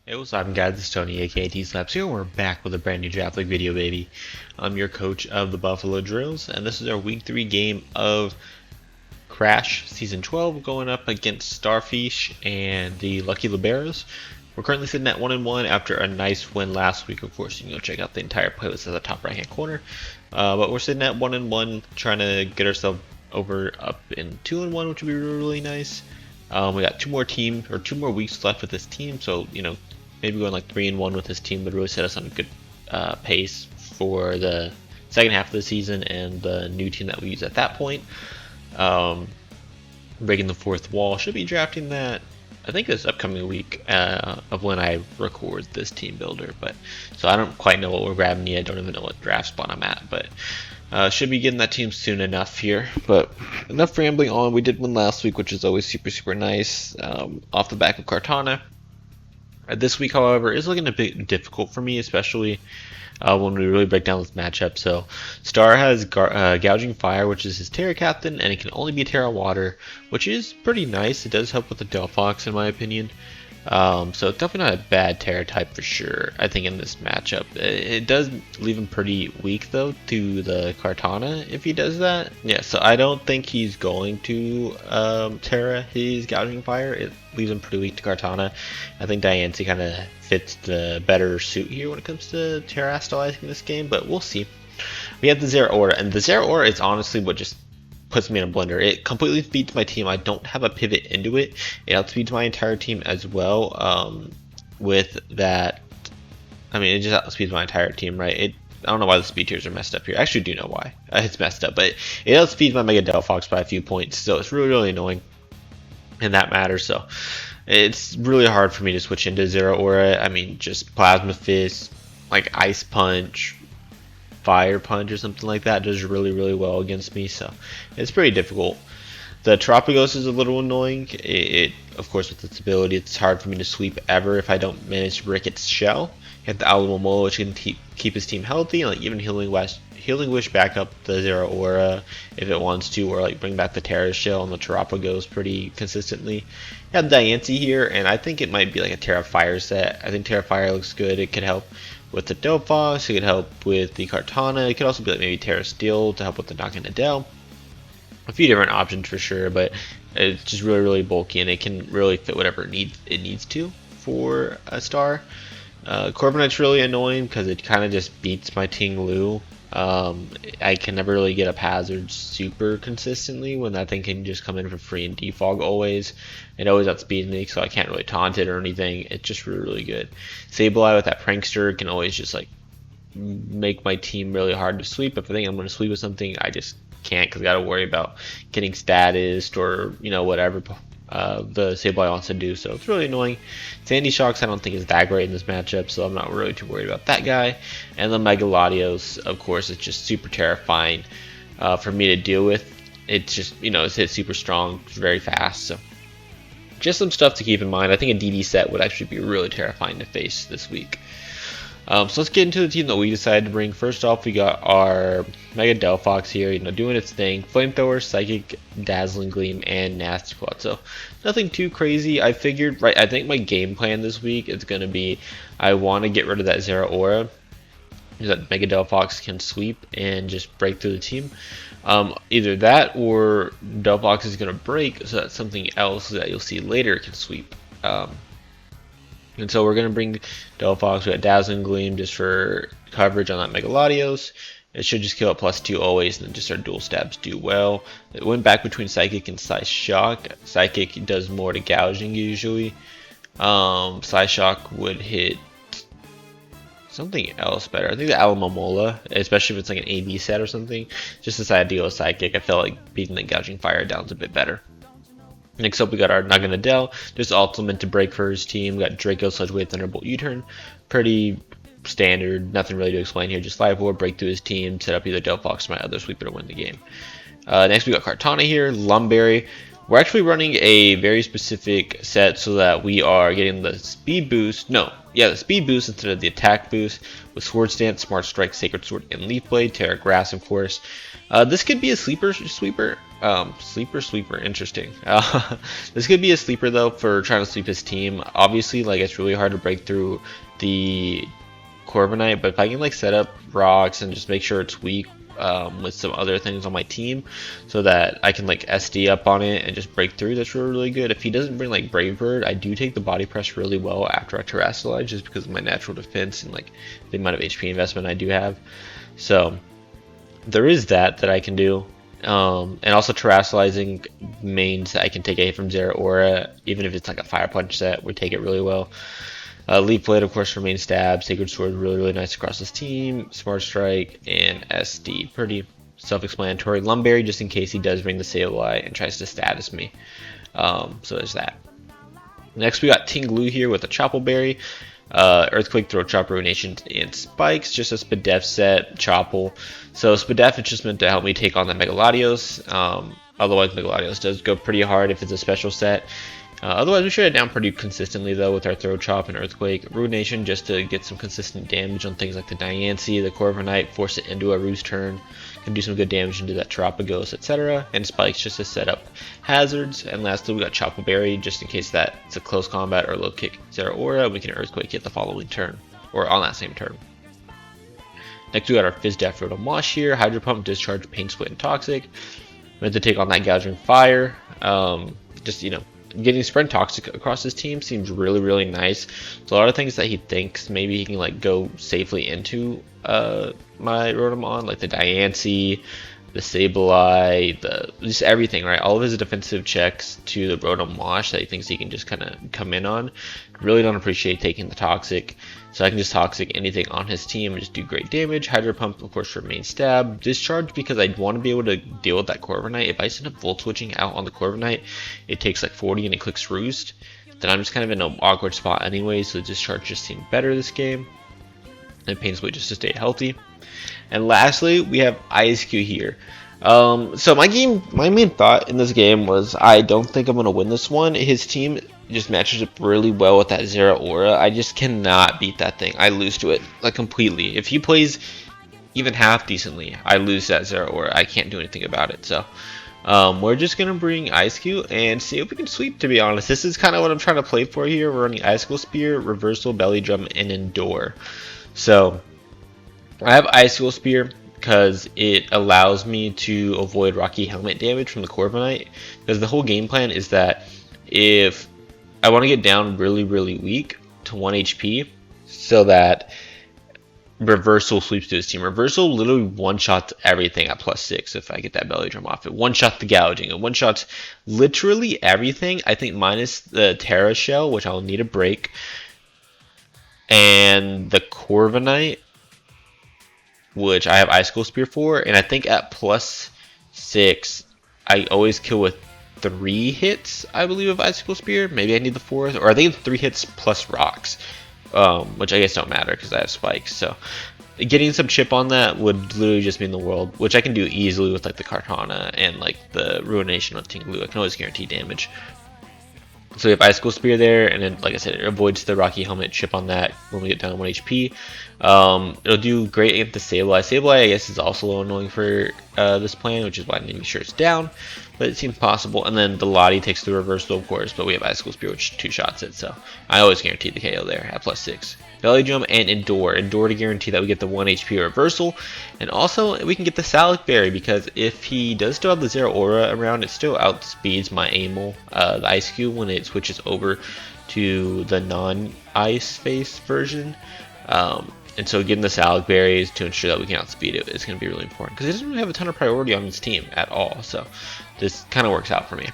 Hey, what's up guys, it's Tony aka T-Slaps here, and we're back with a brand new draft league video, baby. I'm your coach of the Buffalo Drills, and this is our week 3 game of Crash Season 12 going up against Starfish and the Lucky Liberos. We're currently sitting at 1-1 after a nice win last week. Of course, you can go check out the entire playlist at the top right hand corner. But we're sitting at 1-1, trying to get ourselves up in 2-1, which would be really nice. We got two more weeks left with this team, so maybe going like 3-1 with this team would really set us on a good pace for the second half of the season and the new team that we use at that point. Breaking the fourth wall, should be drafting that I think this upcoming week of when I record this team builder, but so I don't quite know what we're grabbing yet. I don't even know what draft spot I'm at, but should be getting that team soon enough here. But enough rambling on. We did win last week, which is always super nice, off the back of Cartana. This week, however, is looking a bit difficult for me, especially when we really break down this matchup. So Star has Gouging Fire, which is his Terra Captain, and it can only be Terra Water, which is pretty nice. It does help with the Delphox, in my opinion. So it's definitely not a bad Terra type for sure, I think, in this matchup. It does leave him pretty weak, though, to the Cartana if he does that. Yeah, so I don't think he's going to Terra his Gouging Fire. It leaves him pretty weak to Cartana. I think Diancie kind of fits the better suit here when it comes to Terra Astalizing this game, but we'll see. We have the Zeraora, and the Zeraora is honestly what just puts me in a blender. It completely speeds my team. I don't have a pivot into it. It outspeeds my entire team as well. With that, I mean, it just outspeeds my entire team, right? I don't know why the speed tiers are messed up here. I actually do know why. It's messed up, but it outspeeds my Mega Delphox by a few points, so it's really annoying in that matter. So it's really hard for me to switch into Zeraora. I mean, just Plasma Fist, like Ice Punch, Fire Punch or something like that does really well against me, so it's pretty difficult. The Tropicos is a little annoying. Of course, with its ability, it's hard for me to sweep ever if I don't manage to break its shell. You have the Alomomola, which can keep his team healthy, and like even Healing Wish back up the Zeraora if it wants to, or like bring back the Terra Shell and the Terrapagos pretty consistently. You have Diancie here, and I think it might be like a Terra Fire set. I think Terra Fire looks good. It could help with the Delphox, it could help with the Cartana, it could also be like maybe Terra Steel to help with the Knockin' Adele. A few different options for sure, but it's just really bulky, and it can really fit whatever it needs to for a star. Corviknight's really annoying because it kind of just beats my Ting Lu. I can never really get up hazards super consistently when that thing can just come in for free and defog always. It always outspeeds me, so I can't really taunt it or anything. It's just really good. Sableye with that Prankster can always just like make my team really hard to sweep. If I think I'm going to sweep with something, I just can't because I got to worry about getting statused or whatever the Sableye wants to do, so it's really annoying. Sandy Shocks I don't think is that great in this matchup, so I'm not really too worried about that guy. And the Megalodios, of course, is just super terrifying for me to deal with. It's just, it's hit super strong, it's very fast, so just some stuff to keep in mind. I think a DD set would actually be really terrifying to face this week. So let's get into the team that we decided to bring. First off, we got our Mega Delphox here, doing its thing. Flamethrower, Psychic, Dazzling Gleam, and Nasty Plot. So nothing too crazy. I figured, right, I think my game plan this week is going to be I want to get rid of that Zeraora, that Mega Delphox can sweep and just break through the team. Either that or Delphox is going to break so that something else that you'll see later can sweep. And so we're going to bring Delphox. We got Dazzling Gleam just for coverage on that Megalodios. It should just kill at +2 always, and then just our dual stabs do well. It went back between Psychic and Psyshock. Psychic does more to gouging usually. Psyshock would hit something else better. I think the Alomomola, especially if it's like an AB set or something. Just decided to go with Psychic. I felt like beating the Gouging Fire down's a bit better. Next up, we got our Knockin' Adele, just ultimate to break for his team. We got Draco, Sludge Thunderbolt, U-turn. Pretty standard, nothing really to explain here. Just Live War, break through his team, set up either Delphox or my other sweeper to win the game. Next, we got Cartana here, Lumberry. We're actually running a very specific set so that we are getting the speed boost. The speed boost instead of the attack boost with Sword Stance, Smart Strike, Sacred Sword, and Leaf Blade. Terra Grass, of course. This could be a sleeper sweeper. Sleeper, sleeper, interesting. This could be a sleeper though for trying to sweep his team. Obviously, like it's really hard to break through the Corviknight, but if I can like set up rocks and just make sure it's weak with some other things on my team, so that I can like SD up on it and just break through, that's really, really good. If he doesn't bring like Brave Bird, I do take the body press really well after I Terrestrialize, just because of my natural defense and like the amount of HP investment I do have. So there is that I can do. And also terrestrializing means I can take a hit from Zeraora, even if it's like a Fire Punch set, we take it really well. Leaf Blade, of course, for main stab. Sacred Sword, really, really nice across this team. Smart Strike and SD, pretty self-explanatory. Lumberry, just in case he does bring the Sableye and tries to status me. So there's that. Next, we got Tinglu here with a Chople Berry. Earthquake, Throat Chop, Ruination, and Spikes, just a Spadef set, Chople. So Spadef is just meant to help me take on the Mega Latios. Otherwise, Mega Latios does go pretty hard if it's a special set. Otherwise, we should it down pretty consistently though with our Throat Chop and Earthquake. Ruination just to get some consistent damage on things like the Diancie, the Corviknight, force it into a Roost turn. Can do some good damage into that Terapagos, etc. And Spikes just to set up hazards. And lastly, we got Chople Berry just in case that it's a close combat or low kick Zeraora. We can Earthquake it the following turn, or on that same turn. Next, we got our Fizdef Rotomosh here. Hydro Pump, Discharge, Pain Split, and Toxic. Meant to take on that Gouging Fire. Just, getting Spread Toxic across his team seems really, really nice. So a lot of things that he thinks maybe he can like go safely into my Rotomon, like the Diancie, the Sableye, just everything, right? All of his defensive checks to the Rotomosh that he thinks he can just kind of come in on. Really don't appreciate taking the Toxic. So I can just Toxic anything on his team and just do great damage. Hydro Pump, of course, for main stab. Discharge because I want to be able to deal with that Corviknight. If I send up Volt Switching out on the Corviknight, it takes like 40 and it clicks Roost. Then I'm just kind of in an awkward spot anyway, so Discharge just seemed better this game. And Pain Split just to stay healthy. And lastly, we have EISCUE here. So my main thought in this game was I don't think I'm going to win this one. His team just matches up really well with that Zeraora. I just cannot beat that thing. I lose to it like completely. If he plays even half decently, I lose that Zeraora. I can't do anything about it. So we're just going to bring EISCUE and see if we can sweep, to be honest. This is kind of what I'm trying to play for here. We're running EISCUE Spear, Reversal, Belly Drum, and Endure. So I have EISCUE Spear because it allows me to avoid Rocky Helmet damage from the Corviknight. Because the whole game plan is that if I want to get down really, really weak to 1 HP so that Reversal sweeps to his team. Reversal literally one-shots everything at +6 if I get that Belly Drum off. It one-shots the Gouging. It one-shots literally everything, I think minus the Terra Shell, which I'll need a break, and the Corviknight, which I have EISCUE Spear for, and I think at +6 I always kill with 3 hits, I believe, of EISCUE Spear. Maybe I need the 4th, or I think it's 3 hits plus rocks, which I guess don't matter because I have spikes. So getting some chip on that would literally just mean the world, which I can do easily with like the Kartana and like the Ruination on Tinglu. I can always guarantee damage. So we have EISCUE Spear there, and then, like I said, it avoids the Rocky Helmet chip on that when we get down to 1 HP. It'll do great against the Sableye. Sableye, I guess, is also a little annoying for this plan, which is why I need to make sure it's down, but it seems possible. And then the Lottie takes the Reversal, of course, but we have EISCUE Spear, which 2-shots it, so I always guarantee the KO there at +6. Belly Drum and Endure. Endure to guarantee that we get the 1 HP Reversal, and also we can get the Salac Berry, because if he does still have the Zeraora around, it still outspeeds my Amel, the EISCUE, when it switches over to the non-ice face version. And so getting the Salac Berries to ensure that we can outspeed it is going to be really important, because it doesn't really have a ton of priority on this team at all, so this kind of works out for me.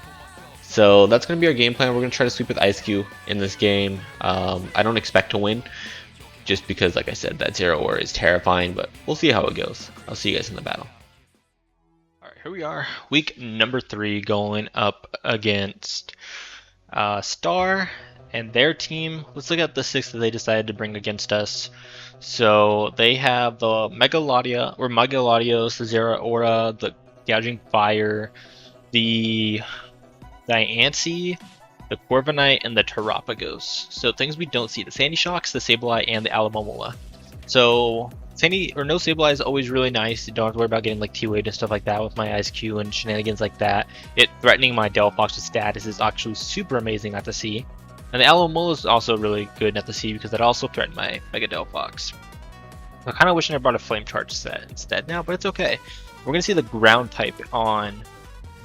So that's going to be our game plan. We're going to try to sweep with EISCUE in this game. I don't expect to win, just because, like I said, that Zeraora is terrifying, but we'll see how it goes. I'll see you guys in the battle. Alright, here we are, week number 3, going up against Star and their team. Let's look at the 6 that they decided to bring against us. So they have the Mega Latios, the Zeraora, the Gouging Fire, the Diancie, the Corviknight, and the Terapagos. So things we don't see: the Sandy Shocks, the Sableye, and the Alomomola. So Any or no stabilize is always really nice. You don't have to worry about getting like T-Wave and stuff like that with my EISCUE and shenanigans like that. It threatening my Delphox's status is actually super amazing not to see. And the Alamo is also really good not to see because that also threatened my Mega Delphox. I'm kind of wishing I brought a Flame Charge set instead now, but it's okay. We're going to see the ground type on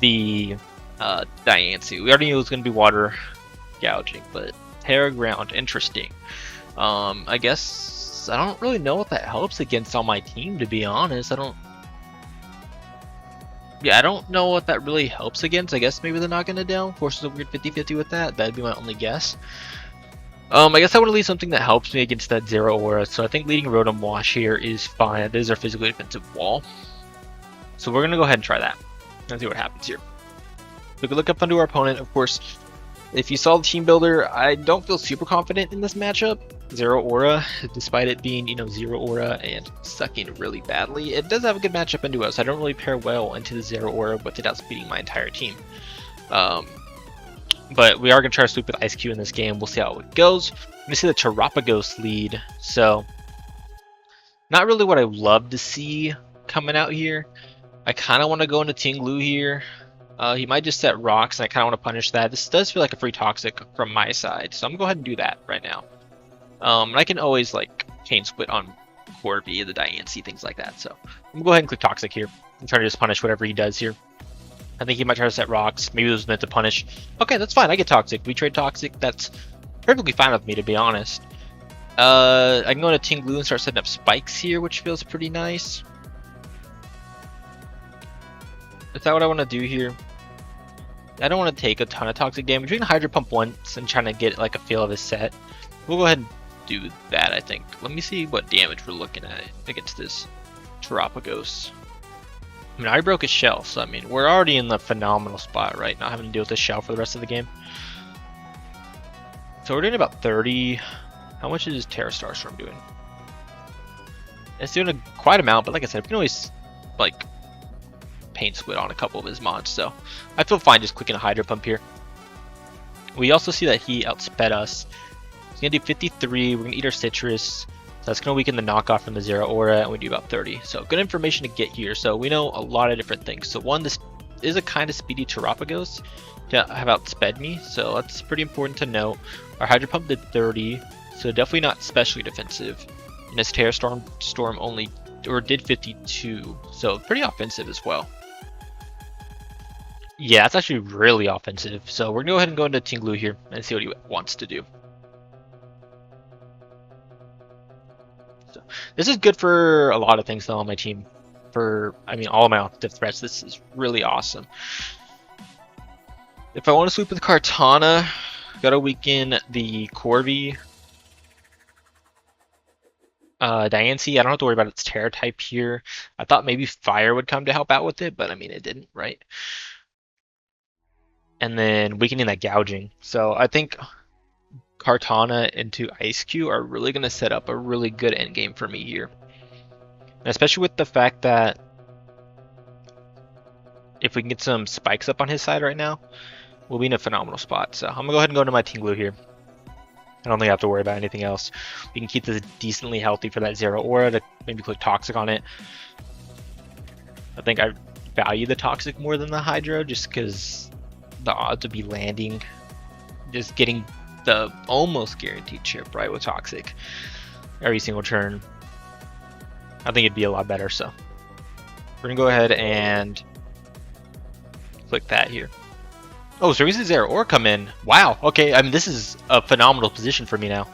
the Diancie. We already knew it was going to be water gouging, but Terra Ground, interesting. I guess I don't really know what that helps against on my team, to be honest. I don't know what that really helps against. I guess maybe they're not going to down. Forces a weird 50-50 with that. That'd be my only guess. I guess I want to leave something that helps me against that Zero Aura. So I think leading Rotom Wash here is fine. This is our physically defensive wall. So we're going to go ahead and try that. Let's see what happens here. We can look up onto our opponent. Of course, if you saw the team builder, I don't feel super confident in this matchup. Zero Aura, despite it being, Zero Aura and sucking really badly, it does have a good matchup into us. I don't really pair well into the Zero Aura with it outspeeding my entire team. But we are going to try to sweep with EISCUE in this game. We'll see how it goes. Let me see the Terapagos lead. So, not really what I love to see coming out here. I kind of want to go into Tinglu here. He might just set rocks, and I kind of want to punish that. This does feel like a free Toxic from my side, so I'm going to go ahead and do that right now. And I can always, chain split on Corby, the Diancie, things like that. So I'm going to go ahead and click Toxic here and try to just punish whatever he does here. I think he might try to set rocks. Maybe it was meant to punish. Okay, that's fine. I get Toxic. We trade Toxic. That's perfectly fine with me, to be honest. I can go into Tinglu and start setting up spikes here, which feels pretty nice. Is that what I want to do here? I don't want to take a ton of toxic damage. We can Hydro Pump once and trying to get a feel of his set. We'll go ahead and do that, I think. Let me see what damage we're looking at against this Terapagos. I mean, I broke his shell, so I mean, we're already in the phenomenal spot, right? Not having to deal with the shell for the rest of the game. So we're doing about 30. How much is Terra Starstorm doing? It's doing a quite amount, but like I said, we can always paint split on a couple of his mods, so I feel fine just clicking a Hydro Pump here. We also see that he outsped us. He's gonna do 53. We're gonna eat our citrus, so that's gonna weaken the knockoff from the Zero Aura, and we do about 30. So good information to get here. So we know a lot of different things. So one, this is a kind of speedy Terapagos to have outsped me, so that's pretty important to note. Our Hydro Pump did 30, so definitely not especially defensive. And his Terra Storm only did 52, so pretty offensive as well. Yeah, it's actually really offensive. So we're gonna go ahead and go into Tinglu here and see what he wants to do. So this is good for a lot of things though on my team. I mean, all of my offensive threats, this is really awesome. If I want to sweep with Kartana, gotta weaken the Corby. Diancie, I don't have to worry about its Terra type here. I thought maybe Fire would come to help out with it, but I mean, it didn't, right? And then weakening that gouging. So I think Kartana into EISCUE are really going to set up a really good endgame for me here. And especially with the fact that if we can get some spikes up on his side right now, we'll be in a phenomenal spot. So I'm going to go ahead and go into my Tinglu here. I don't think I have to worry about anything else. We can keep this decently healthy for that Zero Aura to maybe click Toxic on it. I think I value the Toxic more than the Hydro just because the odds of be landing, just getting the almost guaranteed chip right with Toxic every single turn, I think it'd be a lot better. So we're gonna go ahead and click that here. Oh, so we see Zero Aura come in. Wow. Okay. I mean, this is a phenomenal position for me now.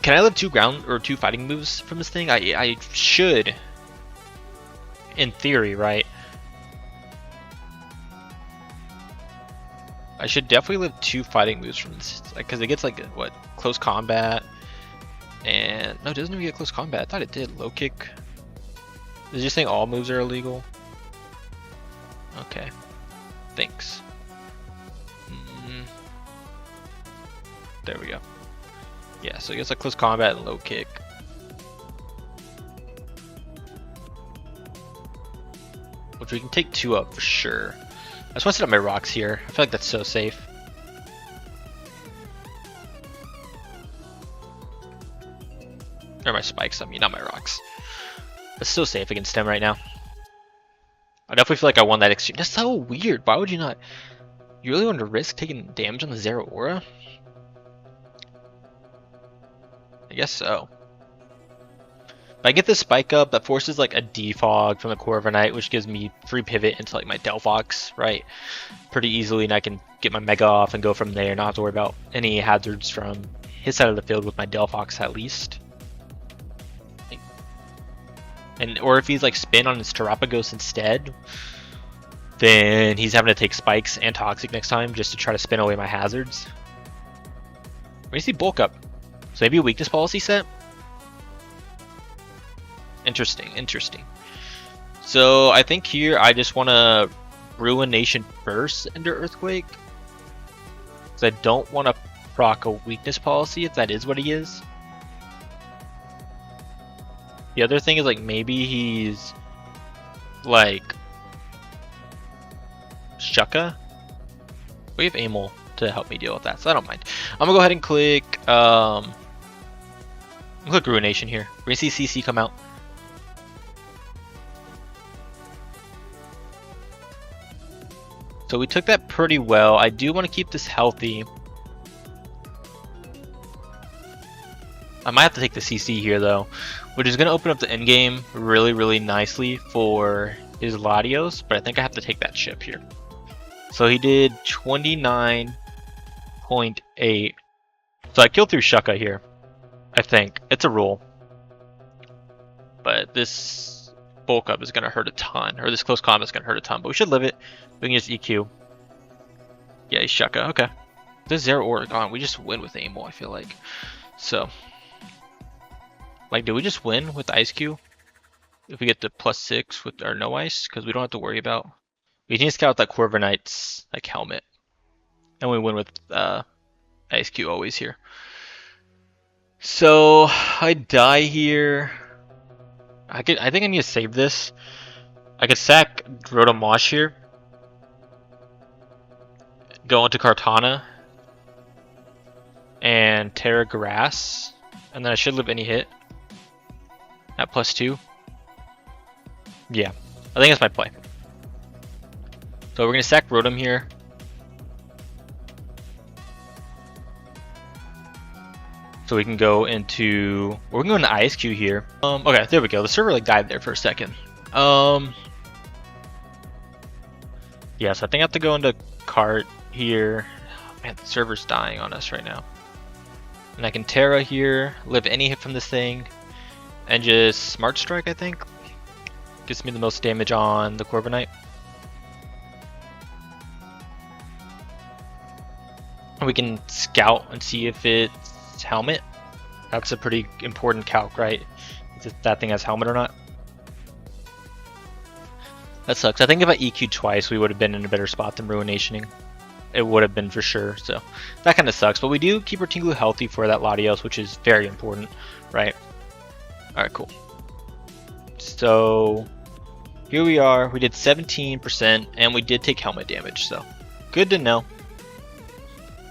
Can I live 2 ground or 2 fighting moves from this thing? I should, in theory, right? I should definitely live 2 fighting moves from this, because it gets what, close combat, and no, it doesn't even get close combat. I thought it did. Low kick. Is you saying all moves are illegal? Okay. Thanks. There we go. Yeah, so it gets close combat and low kick. Which we can take 2 up for sure. I just want to set up my rocks here. I feel like that's so safe. Or my spikes, I mean, not my rocks. It's so safe against him right now. I definitely feel like I won that exchange. That's so weird. Why would you not? You really want to risk taking damage on the Zero Aura? I guess so. If I get this spike up, that forces like a defog from the Corviknight, which gives me free pivot into like my Delphox, right? Pretty easily, and I can get my Mega off and go from there, not have to worry about any hazards from his side of the field with my Delphox at least. And or if he's like spin on his Terapagos instead, then he's having to take spikes and toxic next time just to try to spin away my hazards. Where do you see bulk up? So maybe a weakness policy set? Interesting, interesting. So I think here I just want to Ruination first into Earthquake. Because I don't want to proc a weakness policy if that is what he is. The other thing is like maybe he's like Shucka. We have Amol to help me deal with that, so I don't mind. I'm gonna go ahead and click Ruination here. We're gonna see CC come out. So we took that pretty well. I do want to keep this healthy. I might have to take the CC here though, which is going to open up the end game really, really nicely for his Latios, but I think I have to take that chip here. So he did 29.8. So I killed through Shucka here. I think. It's a rule. But this bulk up is going to hurt a ton, or this close combat is going to hurt a ton, but we should live it. We can just EQ. Yeah, he's Shucka. Okay. This Zero Aura gone. We just win with Amol, I feel like. So. Like, do we just win with EISCUE? If we get to +6 with our no ice? Because we don't have to worry about... We need to scout that Corviknight's like helmet. And we win with EISCUE always here. So, I die here. I think I need to save this. I could sack Rotomosh here. Go into Kartana. And Terra Grass. And then I should live any hit. At +2. Yeah, I think that's my play. So we're gonna sack Rotom here. So we can go into, we're gonna go into EISCUE here. Okay, there we go. The server like died there for a second. Yeah, so I think I have to go into cart here. Man, the server's dying on us right now. And I can Terra here, live any hit from this thing. And just Smart Strike, I think. Gives me the most damage on the Corviknight. And we can scout and see if it's helmet. That's a pretty important calc, right? If that thing has helmet or not. That sucks. I think if I EQ'd twice, we would have been in a better spot than Ruinationing. It would have been for sure. So that kind of sucks. But we do keep our Tinglu healthy for that Latios, which is very important, right? Alright, cool. So here we are. We did 17% and we did take helmet damage, so good to know.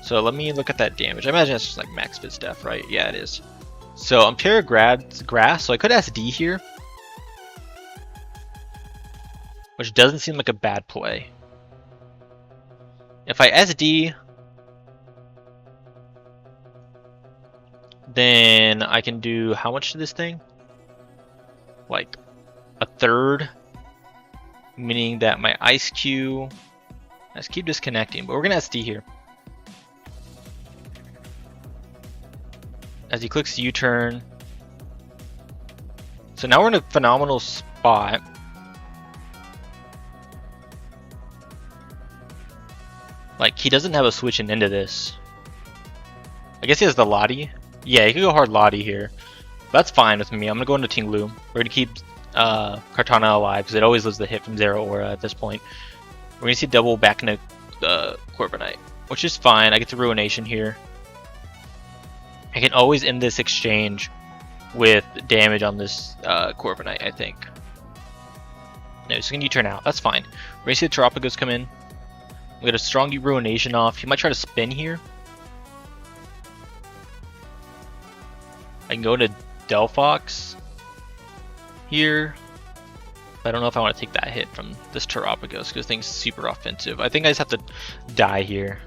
So let me look at that damage. I imagine it's just like max fit stuff, right? Yeah, it is. So I'm Terra Grass, so I could SD here, which doesn't seem like a bad play. If I SD, then I can do how much to this thing? Like a third, meaning that my EISCUE, let's keep disconnecting, but we're gonna SD here. As he clicks U-turn. So now we're in a phenomenal spot. Like, he doesn't have a switch into this. I guess he has the Lottie. Yeah, he could go hard Lottie here. That's fine with me. I'm gonna go into Tinglu. We're gonna keep Kartana alive because it always lives the hit from Zero Aura at this point. We're gonna see double back into Corviknight, which is fine. I get the Ruination here. I can always end this exchange with damage on this Corviknight, I think. No, he's gonna U-turn out. That's fine. We're gonna see the Terapagos come in. We got a strong Ruination off. He might try to spin here. I can go to Delphox. here. I don't know if I want to take that hit from this Terapagos because thing's super offensive. I think I just have to die here.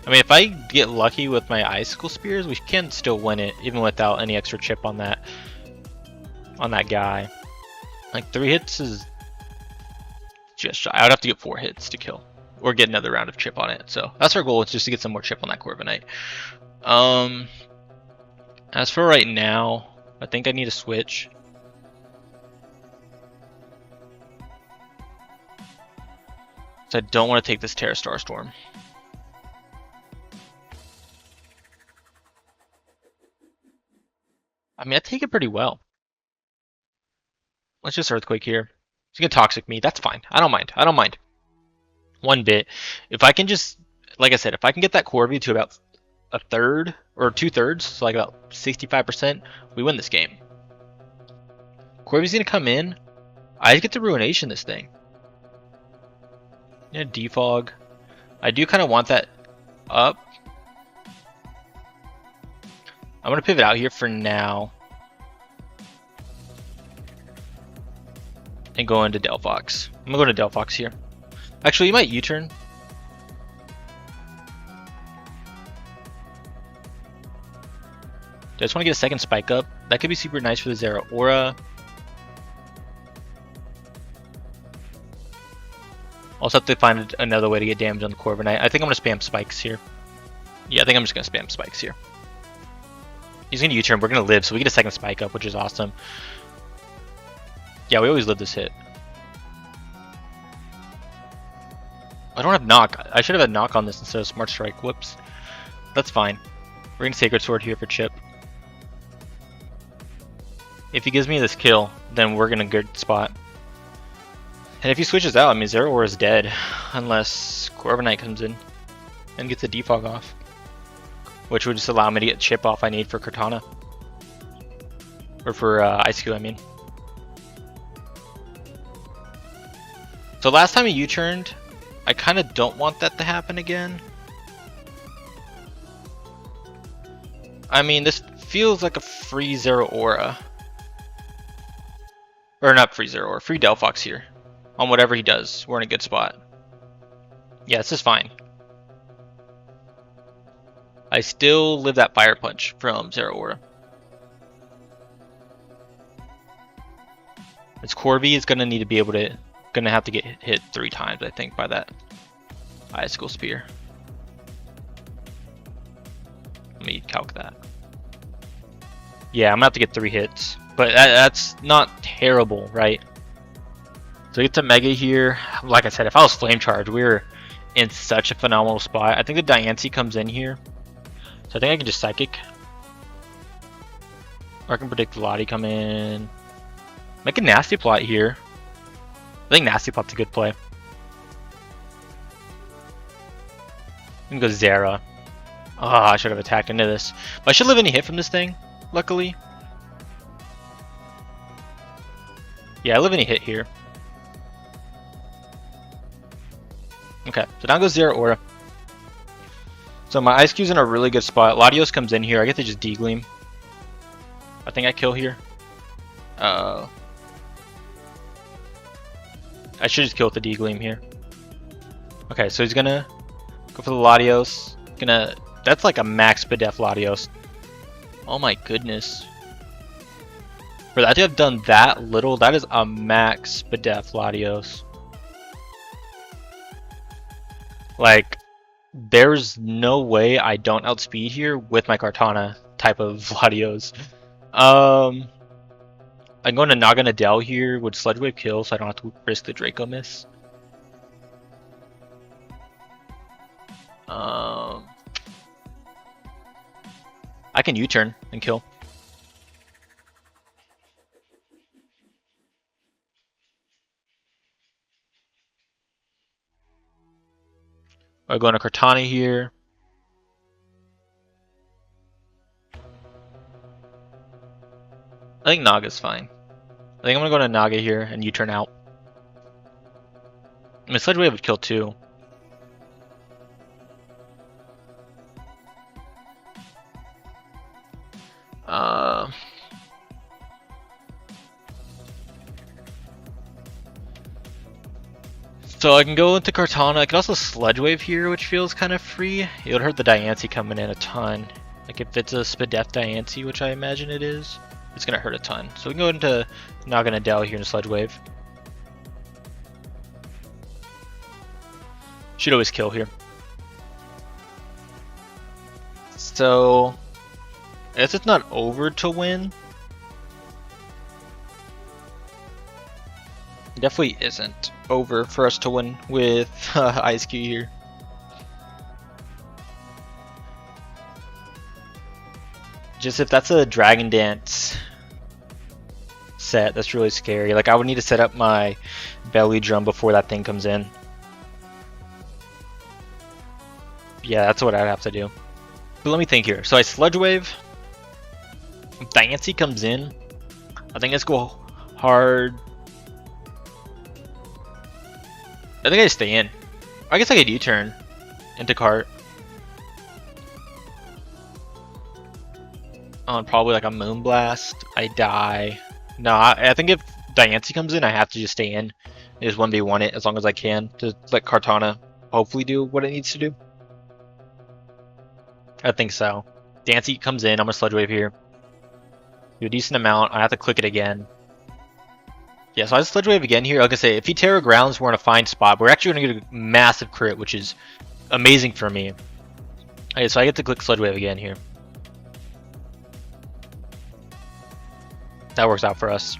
I mean, if I get lucky with my Icicle Spears, we can still win it even without any extra chip on that guy. Like 3 hits is just shy. I would have to get 4 hits to kill or get another round of chip on it. So that's our goal, is just to get some more chip on that Corviknight. As for right now, I think I need a switch. So I don't want to take this Terra Star Storm. I mean, I take it pretty well. Let's just Earthquake here. He's gonna Toxic me. That's fine. I don't mind. I don't mind. One bit. If I can just, like I said, if I can get that Corvi to about a third or 2/3, so like about 65%, we win this game. Corvi's gonna come in. I get to Ruination this thing. Yeah, Defog. I do kind of want that up. I'm gonna pivot out here for now and go into Delphox. I'm gonna go to Delphox here. Actually, you might U-turn. I just want to get a second spike up. That could be super nice for the Zera Aura. Also have to find another way to get damage on the Corviknight. I think I'm going to spam spikes here. Yeah, I think I'm just going to spam spikes here. He's going to U-turn. We're going to live, so we get a second spike up, which is awesome. Yeah, we always live this hit. I don't have knock. I should have had knock on this instead of smart strike. Whoops. That's fine. We're going to Sacred Sword here for chip. If he gives me this kill, then we're in a good spot. And if he switches out, I mean, Zera Aura is dead. Unless Corviknight comes in and gets a defog off. Which would just allow me to get chip off I need for Cortana. Or for EISCUE, I mean. So last time he U-turned, I kind of don't want that to happen again. I mean, this feels like a free Zera Aura. Or not free Zera Aura, free Delphox here. On whatever he does, we're in a good spot. Yeah, this is fine. I still live that Fire Punch from Zera Aura. This Corvi is gonna need to be able to, gonna have to get hit 3 times, I think, by that Icicle Spear. Let me calc that. Yeah, I'm gonna have to get 3 hits, but that's not terrible, right? So we get to Mega here. Like I said, if I was Flame Charge, we were in such a phenomenal spot. I think the Diancie comes in here, so I think I can just Psychic. Or I can predict Lottie come in. Make a Nasty Plot here. I think Nasty Plot's a good play. I'm gonna go Zera. Oh, I should have attacked into this. But I should live any hit from this thing, luckily. Yeah, I live any hit here. Okay, so down goes Zera Aura. So my EISCUE's in a really good spot. Latios comes in here. I get to just D-Gleam. I think I kill here. I should just kill with the D-Gleam here. Okay, so he's gonna go for the Latios. That's like a max Bedef Latios. Oh my goodness. For that to have done that little, that is a max Bedef Latios. Like, there's no way I don't outspeed here with my Cortana type of Latios. I'm going to Naga Nadell here. Would Sludge Wave kill so I don't have to risk the Draco miss? I can U-turn and kill. I'm going to Cortana here. I think Naga's fine. I think I'm going to go to Naga here and U-turn out. I mean, Sludge Wave would kill too. So I can go into Kartana. I can also Sludge Wave here, which feels kind of free. It would hurt the Diancie coming in a ton. Like if it's a Spadef Diancie, which I imagine it is, it's gonna hurt a ton. So we can go into Naganadel here in Sludge Wave. Should always kill here. So I guess it's not over to win. Definitely isn't over for us to win with EISCUE here. Just if that's a Dragon Dance set, that's really scary. Like I would need to set up my belly drum before that thing comes in. Yeah, that's what I'd have to do. But let me think here. So I Sludge Wave. If Diancie comes in, I think let's go hard. I think I just stay in. I guess I could U-turn into cart. On probably like a Moonblast. I die. No, I think if Diancie comes in, I have to just stay in. Just 1v1 it as long as I can to let Kartana hopefully do what it needs to do. I think so. Diancie comes in, I'm gonna Sludge Wave here. Do a decent amount. I have to click it again. Yeah, so I just Sludge Wave again here. Like I say, if he Terra Grounds, we're in a fine spot. We're actually going to get a massive crit, which is amazing for me. Okay, so I get to click Sludge Wave again here. That works out for us.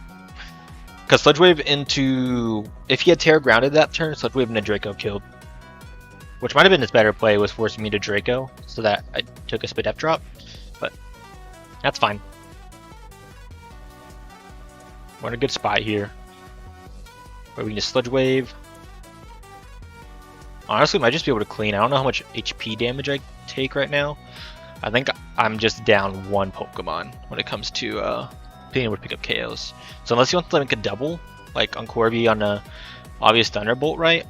Because Sludge Wave into... If he had Terra Grounded that turn, Sludge Wave into Draco killed. Which might have been his better play, was forcing me to Draco, so that I took a Spadef drop. But that's fine. We're in a good spot here. Where we can just Sludge Wave. Honestly, I might just be able to clean. I don't know how much HP damage I take right now. I think I'm just down one Pokemon when it comes to being able to pick up KOs. So unless you want to make a double, like on Corby on a obvious Thunderbolt, right?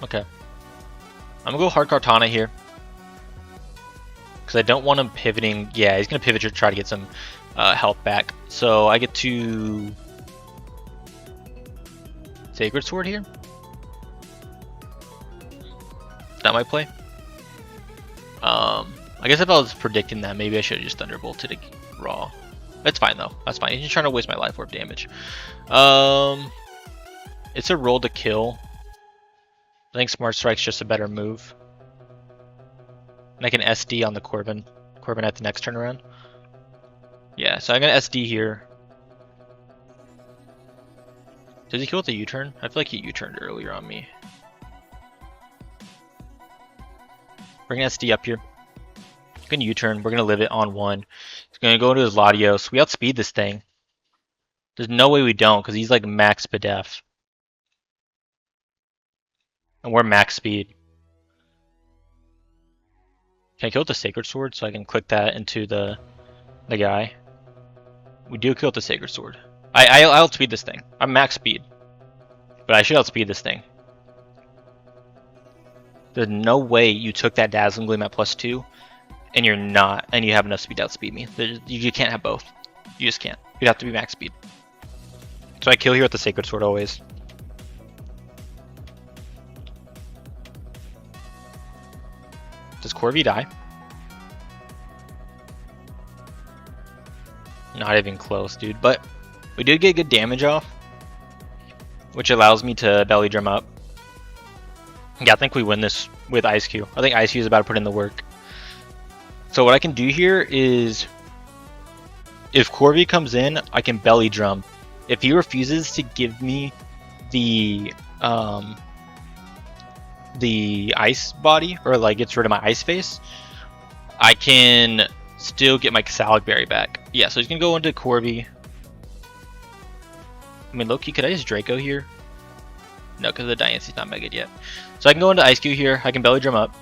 Okay. I'm gonna go hard Kartana here. Because I don't want him pivoting. Yeah, he's going to pivot to try to get some health back. So I get to Sacred Sword here. That might play. I guess if I was predicting that, maybe I should have just Thunderbolted it raw. That's fine though. That's fine. He's just trying to waste my Life Orb damage. It's a roll to kill. I think Smart Strike's just a better move. And I can SD on the Corbin at the next turnaround. Yeah, so I'm gonna SD here. Does he kill with a U-turn? I feel like he U-turned earlier on me. We're gonna SD up here. He's gonna U-turn. We're gonna live it on one. He's gonna go into his Latios. We outspeed this thing. There's no way we don't, because he's like max Spadef. And we're max speed. Can I kill with the Sacred Sword so I can click that into the guy? We do kill with the Sacred Sword. I outspeed this thing. I'm max speed. But I should outspeed this thing. There's no way you took that Dazzling Gleam at +2 and you're not, and you have enough speed to outspeed me. You can't have both. You just can't. You'd have to be max speed. So I kill here with the Sacred Sword always. Does Corvi die? Not even close, dude. But we did get good damage off, which allows me to belly drum up. Yeah, I think we win this with EISCUE. I think EISCUE is about to put in the work. So what I can do here is, if Corvi comes in, I can belly drum. If he refuses to give me the ice body, or like gets rid of my ice face, I can still get my Salad Berry back. Yeah, so he's gonna go into Corby. I mean, low-key, could I just Draco here? No, because the Diancie's not mega yet. So I can go into EISCUE here. I can belly drum up.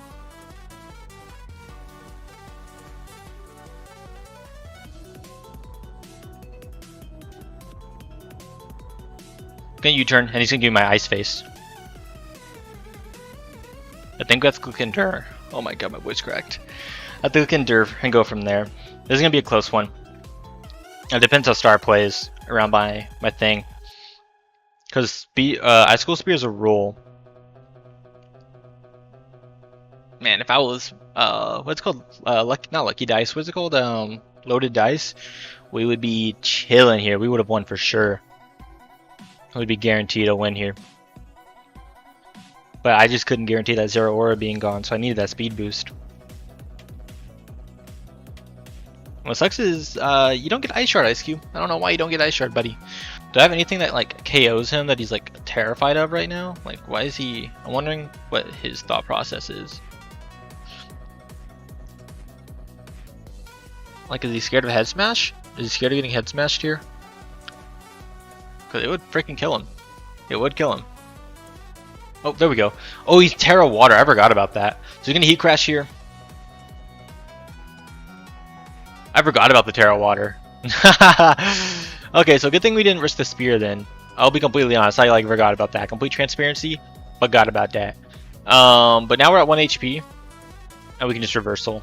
Gonna U-turn, and he's gonna give me my ice face. I think that's click Endure. Oh my god, my voice cracked. I think click Endure and go from there. This is gonna be a close one. It depends how Star plays around my thing. Because EISCUE Spear is a roll. Man, if I was what's it called not lucky dice, what's it called, loaded dice, we would be chilling here. We would have won for sure. We'd be guaranteed a win here. But I just couldn't guarantee that Zero Aura being gone, so I needed that speed boost. What sucks is you don't get Ice Shard, EISCUE. I don't know why you don't get Ice Shard, buddy. Do I have anything that like KOs him that he's like terrified of right now? Like, why is he? I'm wondering what his thought process is. Like, is he scared of head smash? Is he scared of getting head smashed here? Because it would freaking kill him. It would kill him. Oh, there we go. Oh, he's Terra Water. I forgot about that. So he's gonna Heat Crash here. I forgot about the Terra Water. Okay, so good thing we didn't risk the spear then. I'll be completely honest. I like forgot about that. Complete transparency. Forgot about that. But now we're at 1 HP. And we can just reversal.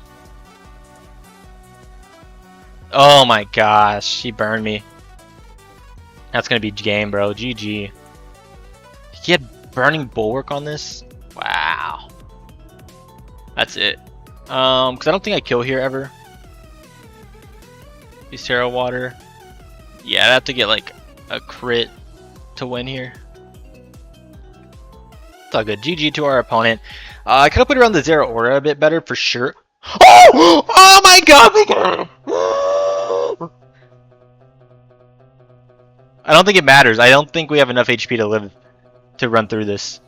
Oh my gosh. He burned me. That's going to be game, bro. GG. He had Burning Bulwark on this? Wow. That's it. Because I don't think I kill here ever. He's Terra Water. Yeah, I'd have to get like a crit to win here. It's all good. GG to our opponent. I could have put around the Zero Aura a bit better for sure. Oh! Oh my god! We got him! I don't think it matters. I don't think we have enough HP to live to run through this.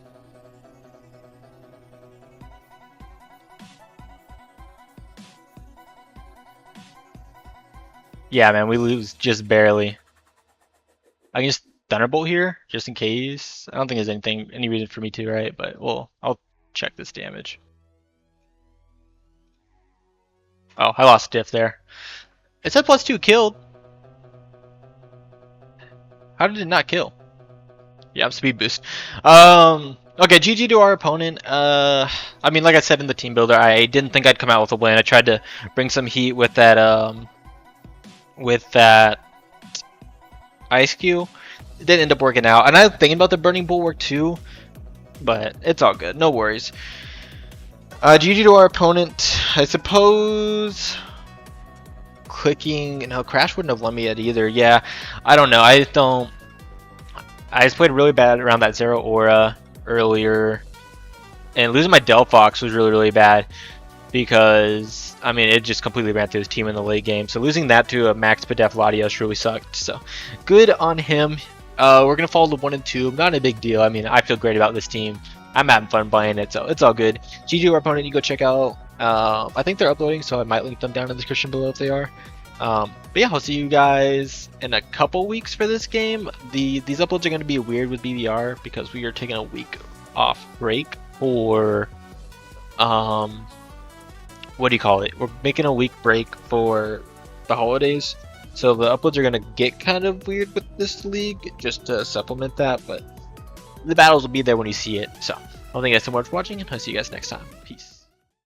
Yeah, man, we lose just barely. I can just Thunderbolt here, just in case. I don't think there's any reason for me to, right? But well, I'll check this damage. Oh, I lost diff there. It said +2 killed. How did it not kill? Yeah, speed boost. Okay, GG to our opponent. I mean, like I said in the team builder, I didn't think I'd come out with a win. I tried to bring some heat with that EISCUE. It didn't end up working out. And I was thinking about the Burning Bulwark too, but it's all good. No worries. GG to our opponent. I suppose clicking, no, Crash wouldn't have let me at either. Yeah, I don't know. I just played really bad around that Zero Aura earlier, and losing my Delphox was really bad because I mean it just completely ran through his team in the late game. So losing that to a max Pedef Latios really sucked. So good on him. We're gonna follow the 1 and 2. Not a big deal. I mean, I feel great about this team. I'm having fun playing it, so it's all good. GG to our opponent. You go check out. I think they're uploading, so I might link them down in the description below if they are. But yeah, I'll see you guys in a couple weeks for this game. These uploads are going to be weird with BBR because we are taking a week off break for what do you call it? We're making a week break for the holidays, so the uploads are going to get kind of weird with this league just to supplement that. But the battles will be there when you see it. So, thank you guys so much for watching, and I'll see you guys next time. Peace.